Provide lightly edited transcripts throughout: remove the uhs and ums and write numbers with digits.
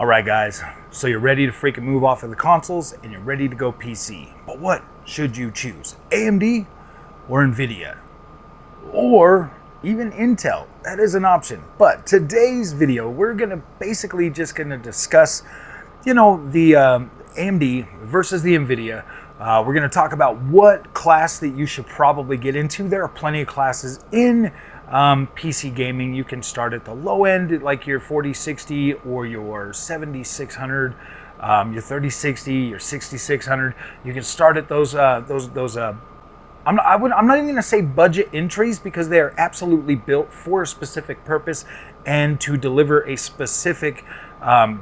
All right, guys, so you're ready to freaking move off of the consoles and you're ready to go PC. But what should you choose? AMD or Nvidia? Or even Intel? That is an option. But today's video, we're gonna basically just gonna discuss, the AMD versus the Nvidia. We're gonna talk about what class that you should probably get into. There are plenty of classes in PC gaming. You can start at the low end, like your 4060 or your 7600, your 3060, your 6600. You can start at those. I'm not even going to say budget entries, because they are absolutely built for a specific purpose and to deliver a specific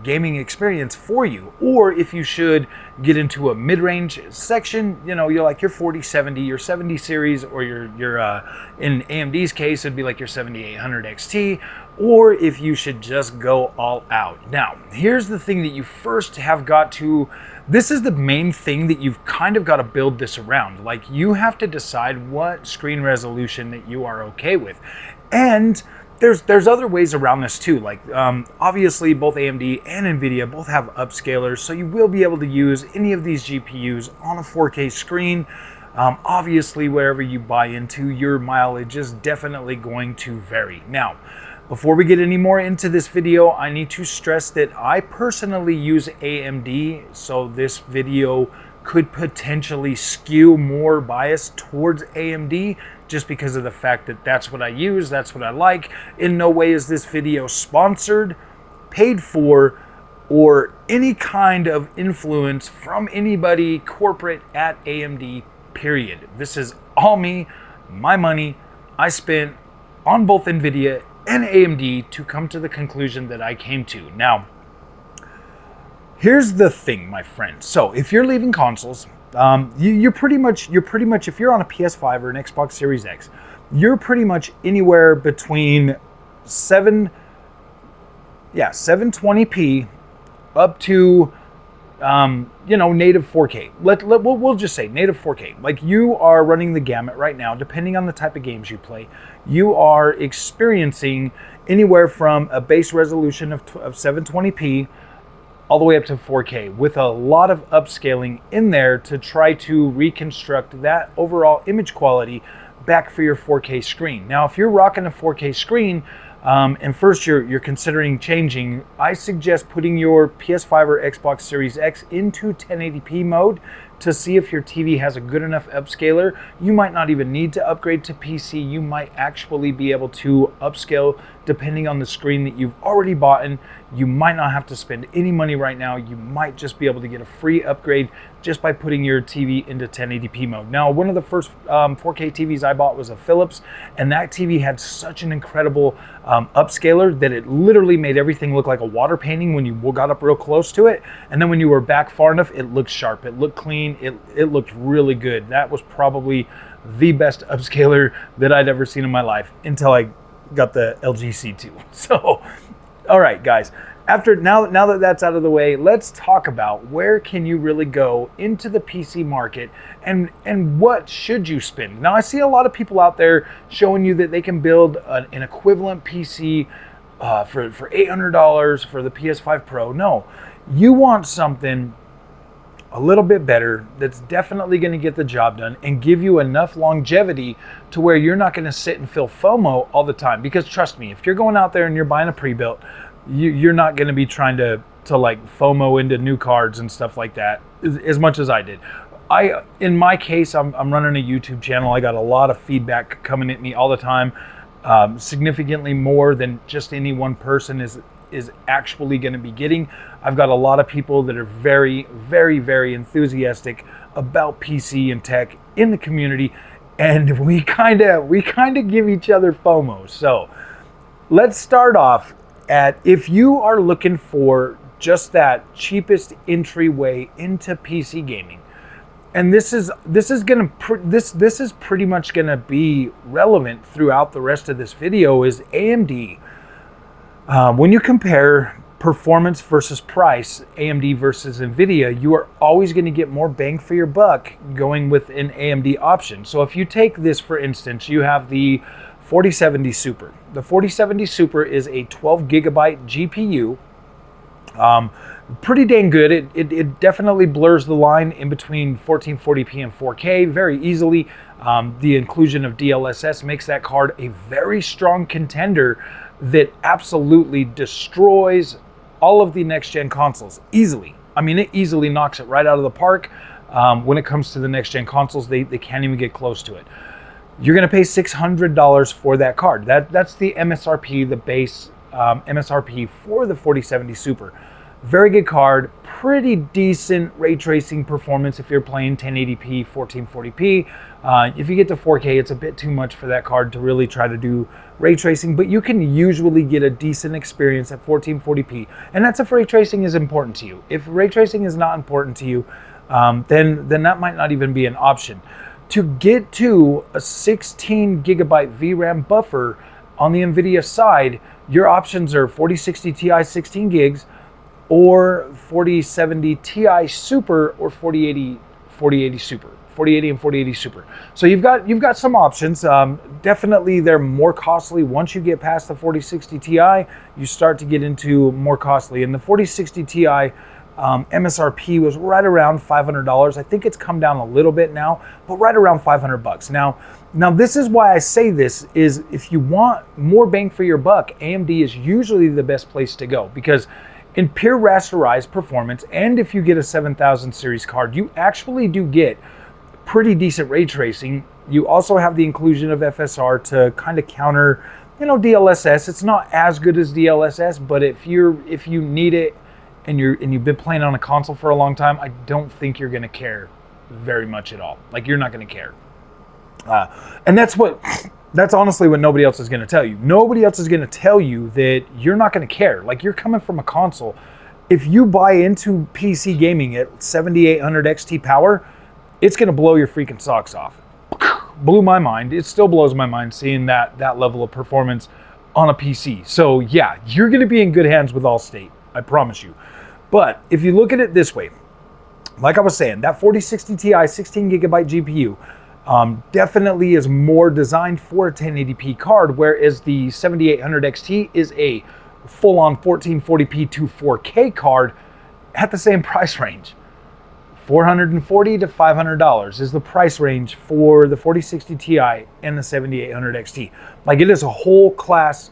gaming experience for you. Or if you should get into a mid-range section, you're like your 4070, your 70 series, or your in AMD's case, it'd be like your 7800 XT, or if you should just go all out. Now, here's the thing that you first have got to, this is the main thing that you've kind of got to build this around. Like, you have to decide what screen resolution that you are okay with. And there's other ways around this too. Like, obviously both AMD and Nvidia both have upscalers, so you will be able to use any of these GPUs on a 4K screen. Obviously, wherever you buy into, your mileage is definitely going to vary. Now, before we get any more into this video, I need to stress that I personally use AMD, so this video could potentially skew more bias towards AMD just because of the fact that that's what I use, that's what I like. In no way is this video sponsored, paid for, or any kind of influence from anybody corporate at AMD, period. This is all me, my money I spent on both Nvidia and AMD to come to the conclusion that I came to. Now, here's the thing, my friends. So if you're leaving consoles, you're pretty much, if you're on a PS5 or an Xbox Series X, you're pretty much anywhere between 720p up to native 4K. We'll just say native 4K. Like, you are running the gamut right now, depending on the type of games you play. You are experiencing anywhere from a base resolution of 720p all the way up to 4K, with a lot of upscaling in there to try to reconstruct that overall image quality back for your 4K screen. Now, if you're rocking a 4K screen, and first you're considering changing, I suggest putting your PS5 or Xbox Series X into 1080p mode to see if your TV has a good enough upscaler. You might not even need to upgrade to PC. You might actually be able to upscale depending on the screen that you've already bought in. You might not have to spend any money right now. You might just be able to get a free upgrade just by putting your TV into 1080p mode. Now, one of the first 4K TVs I bought was a Philips, and that TV had such an incredible upscaler that it literally made everything look like a water painting when you got up real close to it. And then when you were back far enough, it looked sharp, it looked clean, it looked really good. That was probably the best upscaler that I'd ever seen in my life until I got the LG C2. So, all right, guys. Now that that's out of the way, let's talk about where can you really go into the PC market, and what should you spend. Now, I see a lot of people out there showing you that they can build an equivalent PC for $800 for the PS5 Pro. No, you want something a little bit better that's definitely going to get the job done and give you enough longevity to where you're not going to sit and feel FOMO all the time. Because trust me, if you're going out there and you're buying a pre-built, you're not going to be trying to like FOMO into new cards and stuff like that as much as I did. In my case, I'm running a YouTube channel. I got a lot of feedback coming at me all the time, significantly more than just any one person is actually going to be getting. I've got a lot of people that are very, very, very enthusiastic about PC and tech in the community, and we kind of give each other FOMO. So let's start off at, if you are looking for just that cheapest entryway into PC gaming, and this is pretty much gonna be relevant throughout the rest of this video, is AMD. When you compare performance versus price, AMD versus Nvidia, you are always going to get more bang for your buck going with an AMD option. So if you take this, for instance, you have the 4070 Super. The 4070 Super is a 12 gigabyte GPU Pretty dang good. It definitely blurs the line in between 1440p and 4K very easily. The inclusion of DLSS makes that card a very strong contender that absolutely destroys all of the next-gen consoles easily. I mean, it easily knocks it right out of the park. When it comes to the next-gen consoles, they can't even get close to it. You're going to pay $600 for that card. That's the MSRP, the base MSRP for the 4070 Super. Very good card, pretty decent ray tracing performance if you're playing 1080p, 1440p. If you get to 4K, it's a bit too much for that card to really try to do ray tracing, but you can usually get a decent experience at 1440p. And that's if ray tracing is important to you. If ray tracing is not important to you, then that might not even be an option. To get to a 16 gigabyte VRAM buffer on the Nvidia side, your options are 4060 Ti 16 gigs, or 4070 Ti Super, or 4080 Super, 4080 and 4080 Super. So you've got some options. Definitely they're more costly once you get past the 4060 Ti. You start to get into more costly. And the 4060 Ti MSRP was right around $500. I think it's come down a little bit now, but right around $500. Now this is why I say this is if you want more bang for your buck, AMD is usually the best place to go, because in pure rasterized performance, and if you get a 7000 series card, you actually do get pretty decent ray tracing. You also have the inclusion of FSR to kind of counter, DLSS. It's not as good as DLSS, but if you need it and you've been playing on a console for a long time, I don't think you're going to care very much at all. Like, you're not going to care. And that's honestly what nobody else is going to tell you. Nobody else is going to tell you that you're not going to care. Like, you're coming from a console. If you buy into PC gaming at 7800 XT power, it's going to blow your freaking socks off. Blew my mind. It still blows my mind seeing that level of performance on a PC. So yeah, you're going to be in good hands with Allstate. I promise you. But if you look at it this way, like I was saying, that 4060 Ti 16 gigabyte GPU definitely is more designed for a 1080p card, whereas the 7800 XT is a full-on 1440p to 4K card at the same price range. $440 to $500 is the price range for the 4060 Ti and the 7800 XT. Like, it is a whole class,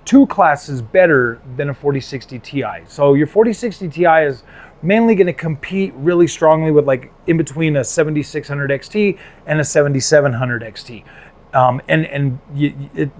2 classes better than a 4060 Ti. So your 4060 Ti is mainly going to compete really strongly with, like, in between a 7600 XT and a 7700 XT.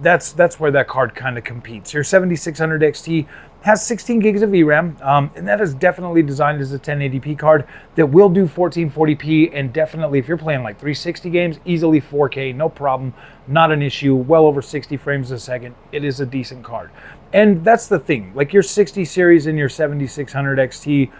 That's where that card kind of competes. Your 7600 XT has 16 gigs of VRAM, and that is definitely designed as a 1080p card that will do 1440p, and definitely if you're playing like 360 games, easily 4K, no problem, not an issue, well over 60 frames a second. It is a decent card. And that's the thing, like your 60 series and your 7600 XT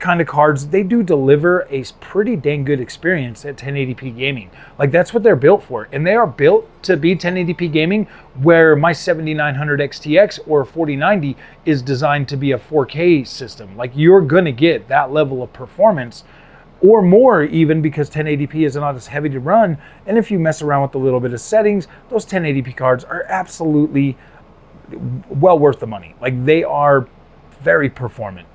kind of cards, they do deliver a pretty dang good experience at 1080p gaming. Like, that's what they're built for, and they are built to be 1080p gaming, where my 7900 XTX or 4090 is designed to be a 4K system. Like, you're gonna get that level of performance or more, even, because 1080p is not as heavy to run. And if you mess around with a little bit of settings, those 1080p cards are absolutely well worth the money. Like, they are very performant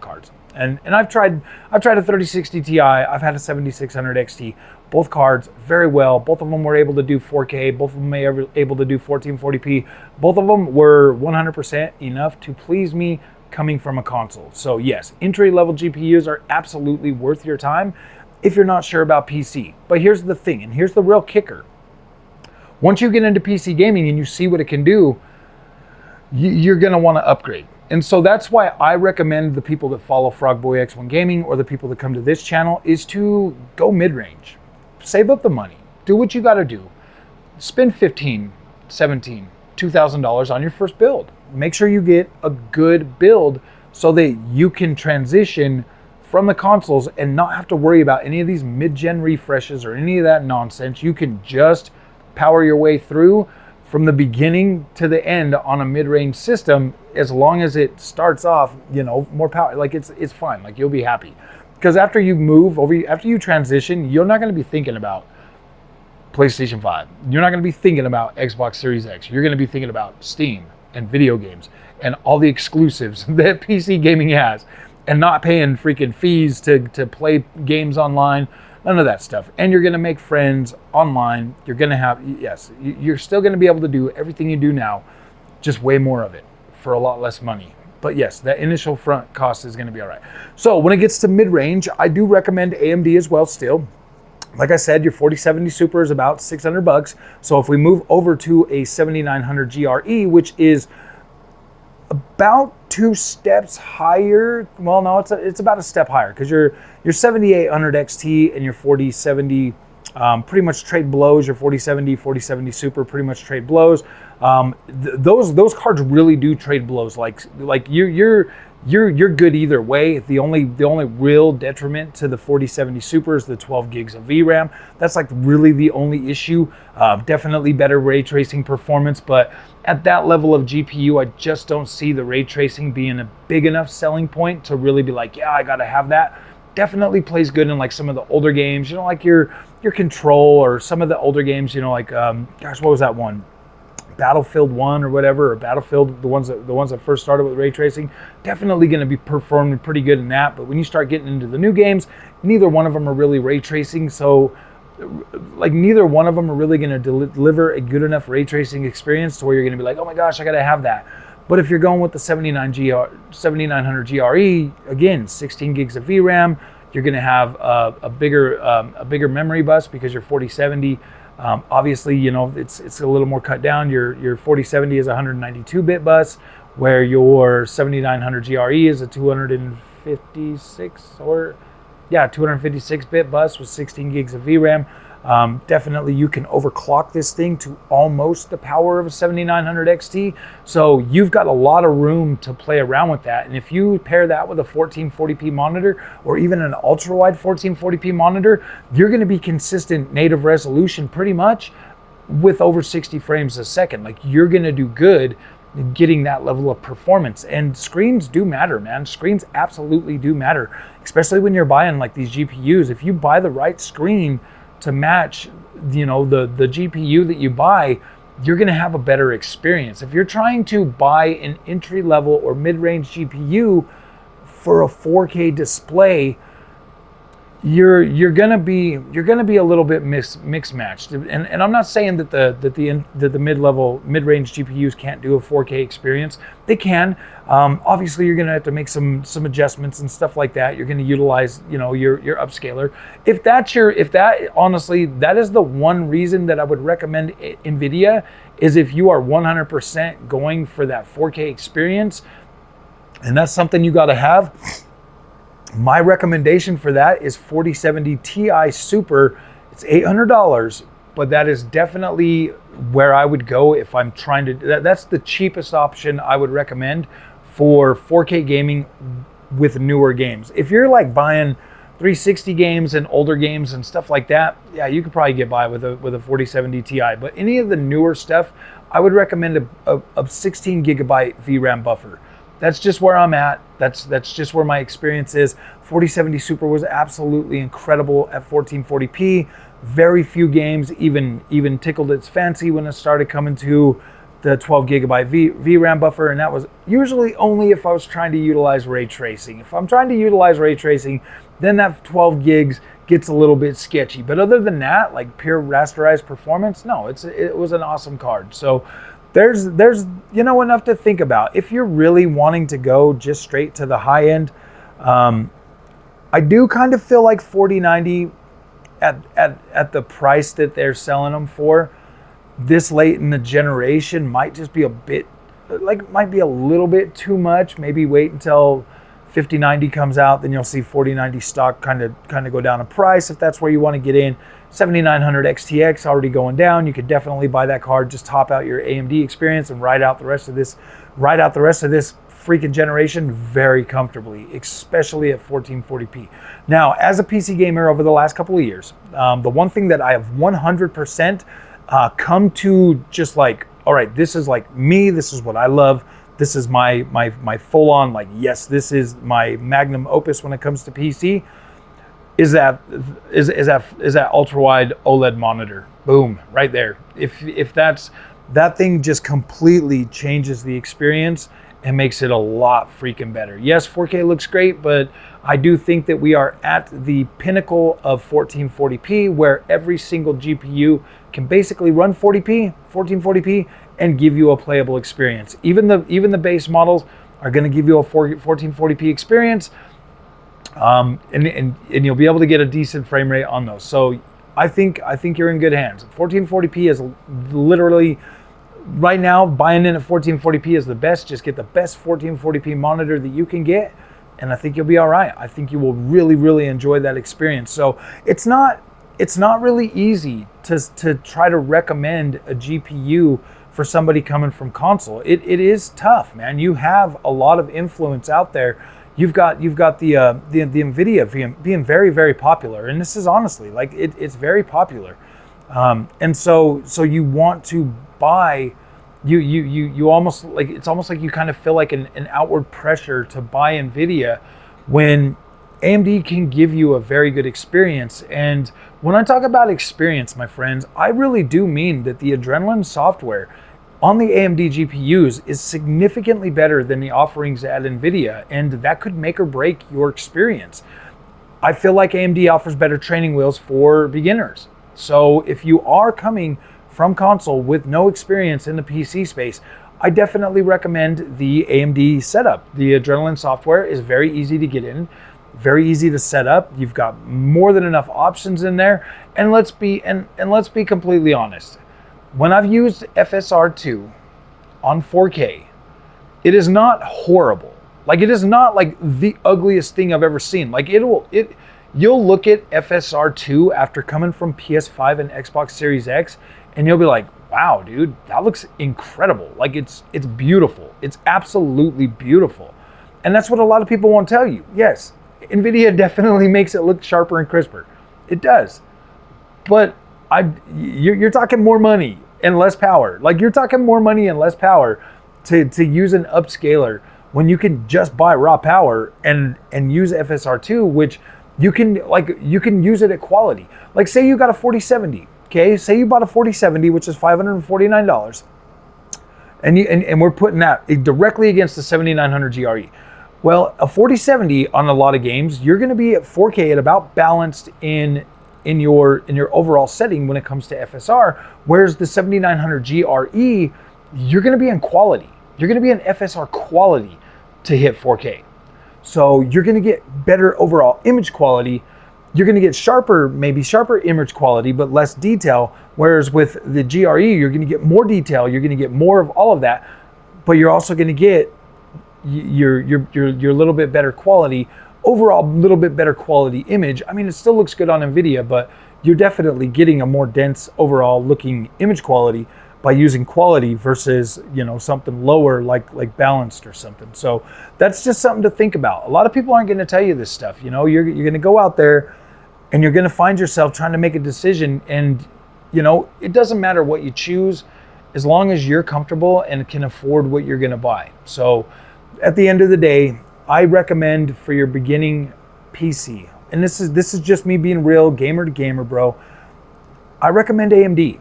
cards. And I've tried a 3060 Ti, I've had a 7600 XT, both cards very well. Both of them were able to do 4K, both of them were able to do 1440p. Both of them were 100% enough to please me coming from a console. So yes, entry-level GPUs are absolutely worth your time if you're not sure about PC. But here's the thing, and here's the real kicker. Once you get into PC gaming and you see what it can do, you're gonna wanna upgrade. And so that's why I recommend the people that follow Frogboy X1 Gaming, or the people that come to this channel, is to go mid-range. Save up the money. Do what you gotta do. Spend $15, $17, $2,000 on your first build. Make sure you get a good build so that you can transition from the consoles and not have to worry about any of these mid-gen refreshes or any of that nonsense. You can just power your way through from the beginning to the end on a mid-range system, as long as it starts off, more power. Like, it's fine. Like, you'll be happy, because after you move over, after you transition, you're not going to be thinking about PlayStation 5. You're not going to be thinking about Xbox Series X. You're going to be thinking about Steam and video games and all the exclusives that PC gaming has, and not paying freaking fees to play games online, none of that stuff. And you're gonna make friends online. You're gonna have, yes, you're still gonna be able to do everything you do now, just way more of it for a lot less money. But yes, that initial front cost is gonna be all right. So when it gets to mid-range, I do recommend AMD as well still. Like I said, your 4070 Super is about $600. So if we move over to a 7900 GRE, which is about 2 steps higher, well, no, it's about a step higher, because your 7800 XT and your 4070 pretty much trade blows. Your 4070 Super pretty much trade blows. Those cards really do trade blows. Like you're good either way. The only real detriment to the 4070 Super is the 12 gigs of VRAM. That's like really the only issue. Definitely better ray tracing performance, but at that level of GPU, I just don't see the ray tracing being a big enough selling point to really be like, yeah, I gotta have that. Definitely plays good in like some of the older games, you know, like your Control, or some of the older games, you know, like gosh, what was that one? Battlefield 1 or whatever, or Battlefield, the ones that first started with ray tracing, definitely going to be performing pretty good in that. But when you start getting into the new games, neither one of them are really ray tracing, so like neither one of them are really going to deliver a good enough ray tracing experience to where you're going to be like, oh my gosh, I got to have that. But if you're going with the 7900 GRE, again, 16 gigs of VRAM, you're going to have a bigger memory bus, because your 4070, obviously, you know, it's a little more cut down. Your 4070 is a 192-bit bus, where your 7900 GRE is a 256-bit bus with 16 gigs of VRAM. Definitely you can overclock this thing to almost the power of a 7900 XT. So you've got a lot of room to play around with that. And if you pair that with a 1440p monitor, or even an ultra wide 1440p monitor, you're going to be consistent native resolution pretty much with over 60 frames a second. Like, you're going to do good getting that level of performance. And screens do matter, man. Screens absolutely do matter, especially when you're buying like these GPUs. If you buy the right screen to match, you know, the GPU that you buy, you're going to have a better experience. If you're trying to buy an entry level or mid-range GPU for a 4K display, you're gonna be a little bit mix matched, and I'm not saying that the mid-range GPUs can't do a 4K experience. They can. Obviously, you're gonna have to make some adjustments and stuff like that. You're gonna utilize, you know, your upscaler. Honestly, that is the one reason that I would recommend Nvidia, is if you are 100% going for that 4K experience, and that's something you got to have. My recommendation for that is 4070 Ti Super. It's $800, but that is definitely where I would go if I'm trying to. That's the cheapest option I would recommend for 4K gaming with newer games. If you're like buying 360 games and older games and stuff like that, yeah, you could probably get by with a 4070 Ti. But any of the newer stuff, I would recommend a 16 gigabyte VRAM buffer. That's just where I'm at. That's just where my experience is. 4070 Super was absolutely incredible at 1440p. Very few games even tickled its fancy when it started coming to the 12 gigabyte VRAM buffer, and that was usually only if I was trying to utilize ray tracing. If I'm trying to utilize ray tracing, then that 12 gigs gets a little bit sketchy. But other than that, like pure rasterized performance, no, it was an awesome card. So there's you know, enough to think about. If you're really wanting to go just straight to the high end, I do kind of feel like 4090 at the price that they're selling them for this late in the generation might just be might be a little bit too much. Maybe wait until 5090 comes out, then you'll see 4090 stock kind of go down in price if that's where you want to get in. 7900 XTX already going down. You could definitely buy that card, just top out your AMD experience and ride out the rest of this freaking generation very comfortably, especially at 1440p. Now, as a PC gamer over the last couple of years, the one thing that I have 100% come to just like, all right, this is like me, this is what I love, this is my full-on, like, yes, this is my magnum opus when it comes to PC, is that ultra-wide OLED monitor. Boom, right there. If that thing just completely changes the experience, and makes it a lot freaking better. Yes, 4K looks great, but I do think that we are at the pinnacle of 1440p, where every single GPU can basically run 1440p, and give you a playable experience. Even the base models are going to give you a 1440p experience, and you'll be able to get a decent frame rate on those. So I think you're in good hands. 1440p is literally, right now, buying in at 1440p is the best. Just get the best 1440p monitor that you can get, and I think you'll be all right. I think you will really, really enjoy that experience. So it's not really easy to try to recommend a GPU for somebody coming from console. It is tough, man. You have a lot of influence out there. You've got the Nvidia being very, very popular, and this is honestly like it's very popular, and so you want to buy. You almost like, it's almost like you kind of feel like an outward pressure to buy Nvidia when AMD can give you a very good experience. And when I talk about experience, my friends, I really do mean that the Adrenalin software on the AMD GPUs is significantly better than the offerings at Nvidia, and that could make or break your experience. I feel like AMD offers better training wheels for beginners. So if you are coming from console with no experience in the PC space, I definitely recommend the AMD setup. The Adrenalin software is very easy to get in, very easy to set up. You've got more than enough options in there. And let's be completely honest. When I've used FSR2 on 4K, it is not horrible. Like, it is not like the ugliest thing I've ever seen. Like, you'll look at FSR2 after coming from PS5 and Xbox Series X, and you'll be like, wow, dude, that looks incredible. Like, it's beautiful. It's absolutely beautiful. And that's what a lot of people won't tell you. Yes, Nvidia definitely makes it look sharper and crisper. It does. But you're talking more money and less power. Like, you're talking more money and less power to use an upscaler when you can just buy raw power and use FSR2, which you can use it at quality. Like, say you got a 4070, okay? Say you bought a 4070, which is $549, and we're putting that directly against the 7900 GRE. Well, a 4070 on a lot of games, you're going to be at 4K at about balanced in your overall setting when it comes to FSR, whereas the 7900 GRE, you're going to be in quality. You're going to be in FSR quality to hit 4K. So you're going to get better overall image quality. You're going to get maybe sharper image quality, but less detail. Whereas with the GRE, you're going to get more detail. You're going to get more of all of that, but you're also going to get your little bit better quality, overall little bit better quality image. I mean, it still looks good on Nvidia, but you're definitely getting a more dense overall looking image quality by using quality versus, something lower like balanced or something. So that's just something to think about. A lot of people aren't going to tell you this stuff. You're going to go out there and you're going to find yourself trying to make a decision, and it doesn't matter what you choose as long as you're comfortable and can afford what you're going to buy. So at the end of the day, I recommend for your beginning PC, and this is just me being real, gamer to gamer, bro. I recommend AMD,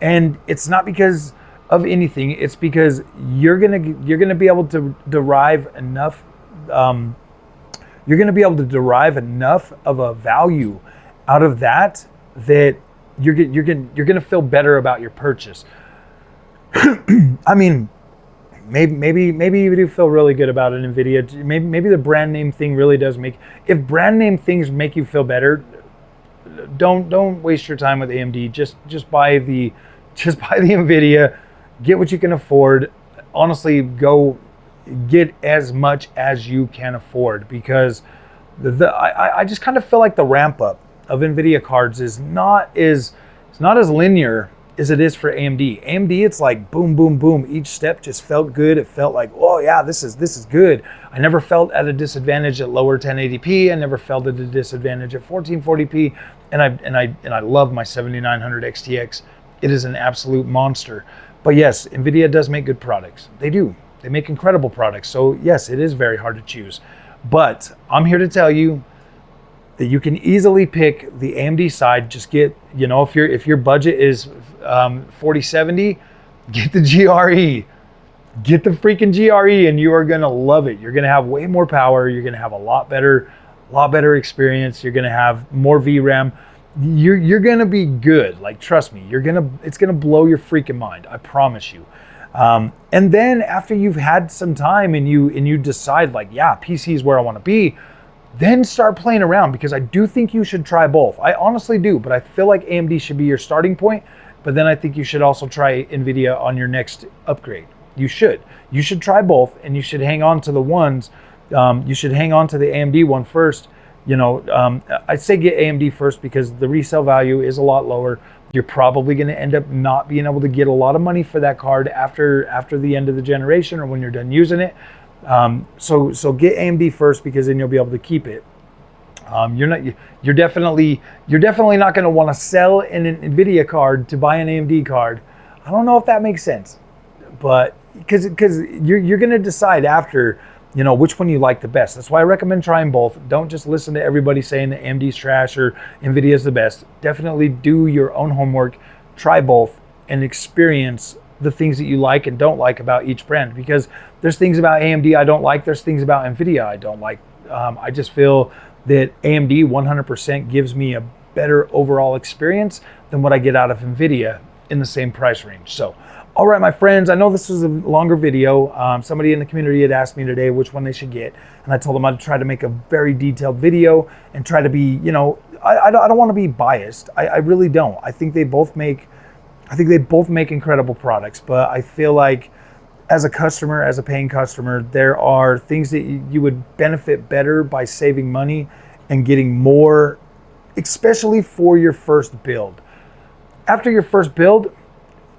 and it's not because of anything. It's because you're gonna be able to derive enough. You're gonna be able to derive enough of a value out of that you're gonna feel better about your purchase. I mean, maybe you do feel really good about an Nvidia. Maybe the brand name thing really does make. If brand name things make you feel better, don't waste your time with AMD. Just buy the Nvidia. Get what you can afford. Honestly, go get as much as you can afford, because I just kind of feel like the ramp up of Nvidia cards is not as linear as it is for AMD. AMD, it's like boom, boom, boom. Each step just felt good. It felt like, oh yeah, this is good. I never felt at a disadvantage at lower 1080p. I never felt at a disadvantage at 1440p. And I love my 7900 XTX. It is an absolute monster. But yes, Nvidia does make good products. They do. They make incredible products. So yes, it is very hard to choose. But I'm here to tell you that you can easily pick the AMD side. Just get, if your budget is 4070, get the GRE. get the freaking GRE and you are gonna love it. You're gonna have way more power. You're gonna have a lot better experience. You're gonna have more VRAM. You're gonna be good. Like, trust me, it's gonna blow your freaking mind. I promise you. And then after you've had some time and you decide like, yeah, PC is where I want to be, then start playing around, because I do think you should try both. I honestly do, but I feel like AMD should be your starting point. But then I think you should also try Nvidia on your next upgrade. You should try both, and you should hang on to the ones. You should hang on to the AMD one first. You know, I'd say get AMD first because the resale value is a lot lower. You're probably going to end up not being able to get a lot of money for that card after the end of the generation or when you're done using it. So get AMD first, because then you'll be able to keep it. You're definitely not going to want to sell an Nvidia card to buy an AMD card. I don't know if that makes sense, but because you're going to decide after, you know, which one you like the best. That's why I recommend trying both. Don't just listen to everybody saying that AMD's trash or Nvidia's the best. Definitely do your own homework, try both, and experience the things that you like and don't like about each brand, because there's things about AMD I don't like, there's things about Nvidia I don't like. I just feel that AMD 100% gives me a better overall experience than what I get out of Nvidia in the same price range. So, all right, my friends, I know this was a longer video. Somebody in the community had asked me today which one they should get, and I told them I'd try to make a very detailed video and try to be, you know, I don't want to be biased. I really don't. I think they both make incredible products, but I feel like as a customer, as a paying customer, there are things that you would benefit better by saving money and getting more, especially for your first build. After your first build,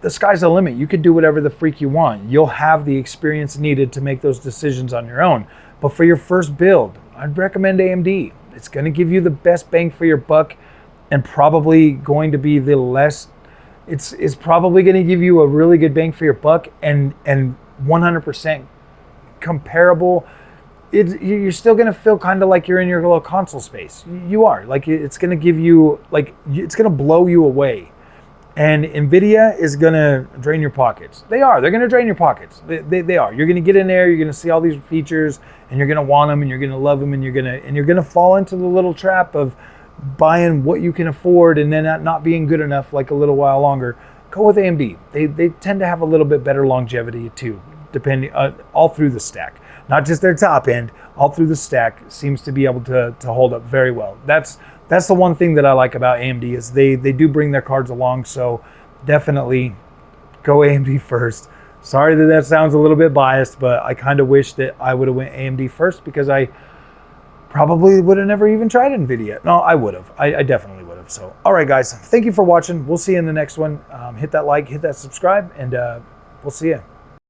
the sky's the limit. You could do whatever the freak you want. You'll have the experience needed to make those decisions on your own. But for your first build, I'd recommend AMD. It's going to give you the best bang for your buck, and probably going to be the less. It's probably going to give you a really good bang for your buck, and 100% comparable. You're still going to feel kind of like you're in your little console space. You are. Like, it's going to give you, like, it's going to blow you away. And Nvidia is going to drain your pockets. They're going to drain your pockets. They are. You're going to get in there, you're going to see all these features, and you're going to want them, and you're going to love them, and you're going to fall into the little trap of buying what you can afford and then not being good enough like a little while longer. Go with AMD. They tend to have a little bit better longevity too, depending all through the stack. Not just their top end, all through the stack seems to be able to hold up very well. That's the one thing that I like about AMD is they do bring their cards along, so definitely go AMD first. Sorry that sounds a little bit biased, but I kind of wish that I would have went AMD first, because I probably would have never even tried Nvidia. No, I would have. I definitely would have. So, all right, guys, thank you for watching. We'll see you in the next one. Hit that like, hit that subscribe, and we'll see you.